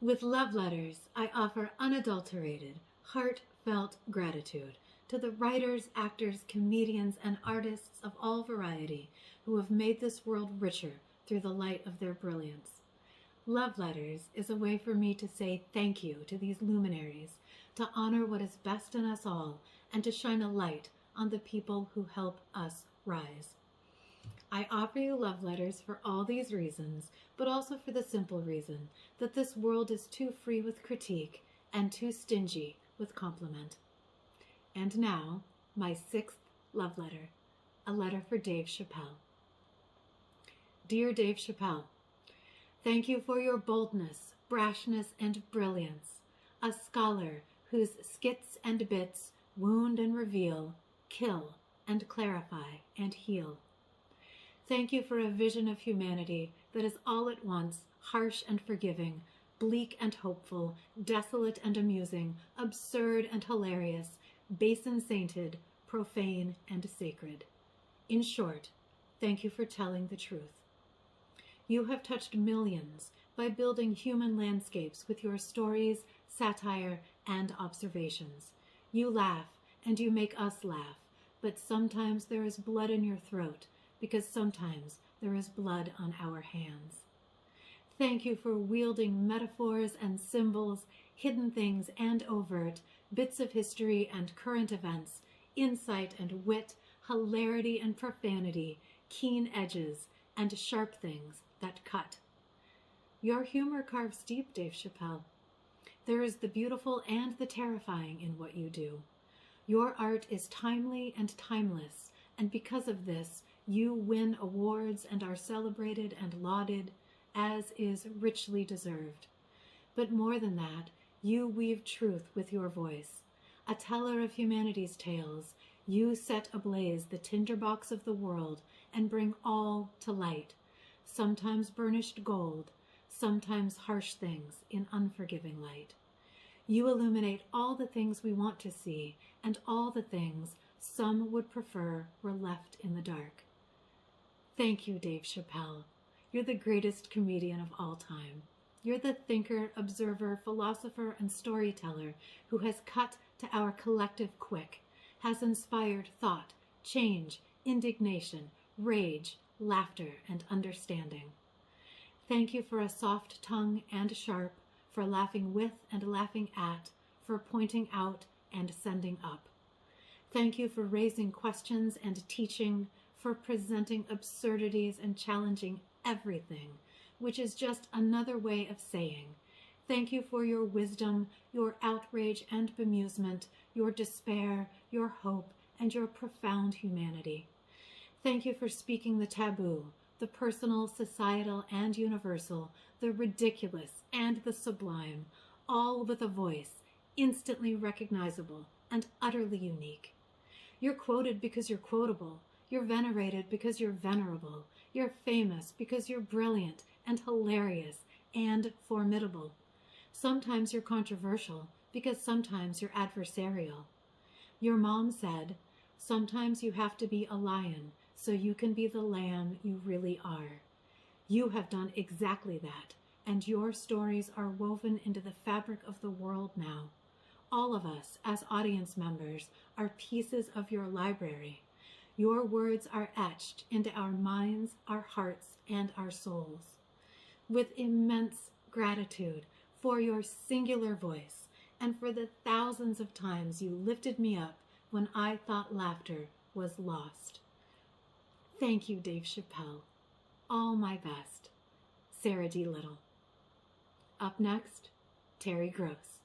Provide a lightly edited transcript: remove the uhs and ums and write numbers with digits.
With love letters, I offer unadulterated, heartfelt gratitude to the writers, actors, comedians, and artists of all variety who have made this world richer through the light of their brilliance. Love letters is a way for me to say thank you to these luminaries, to honor what is best in us all, and to shine a light on the people who help us rise. I offer you love letters for all these reasons, but also for the simple reason that this world is too free with critique and too stingy with compliment. And now, my 6th love letter, a letter for Dave Chappelle. Dear Dave Chappelle, thank you for your boldness, brashness, and brilliance, a scholar whose skits and bits wound and reveal, kill and clarify and heal. Thank you for a vision of humanity that is all at once harsh and forgiving, bleak and hopeful, desolate and amusing, absurd and hilarious, base and sainted, profane and sacred. In short, thank you for telling the truth. You have touched millions by building human landscapes with your stories, satire, and observations. You laugh and you make us laugh, but sometimes there is blood in your throat, because sometimes there is blood on our hands. Thank you for wielding metaphors and symbols, hidden things and overt, bits of history and current events, insight and wit, hilarity and profanity, keen edges, and sharp things that cut. Your humor carves deep, Dave Chappelle. There is the beautiful and the terrifying in what you do. Your art is timely and timeless, and because of this, you win awards and are celebrated and lauded, as is richly deserved. But more than that, you weave truth with your voice. A teller of humanity's tales, you set ablaze the tinderbox of the world and bring all to light, sometimes burnished gold, sometimes harsh things in unforgiving light. You illuminate all the things we want to see and all the things some would prefer were left in the dark. Thank you, Dave Chappelle. You're the greatest comedian of all time. You're the thinker, observer, philosopher, and storyteller who has cut to our collective quick, has inspired thought, change, indignation, rage, laughter, and understanding. Thank you for a soft tongue and sharp, for laughing with and laughing at, for pointing out and sending up. Thank you for raising questions and teaching, for presenting absurdities and challenging everything, which is just another way of saying, thank you for your wisdom, your outrage and bemusement, your despair, your hope, and your profound humanity. Thank you for speaking the taboo, the personal, societal, and universal, the ridiculous and the sublime, all with a voice instantly recognizable and utterly unique. You're quoted because you're quotable. You're venerated because you're venerable. You're famous because you're brilliant and hilarious and formidable. Sometimes you're controversial because sometimes you're adversarial. Your mom said, sometimes you have to be a lion so you can be the lamb you really are. You have done exactly that, and your stories are woven into the fabric of the world now. All of us, as audience members, are pieces of your library. Your words are etched into our minds, our hearts, and our souls. With immense gratitude for your singular voice and for the thousands of times you lifted me up when I thought laughter was lost. Thank you, Dave Chappelle. All my best. Sarah D. Little. Up next, Terry Gross.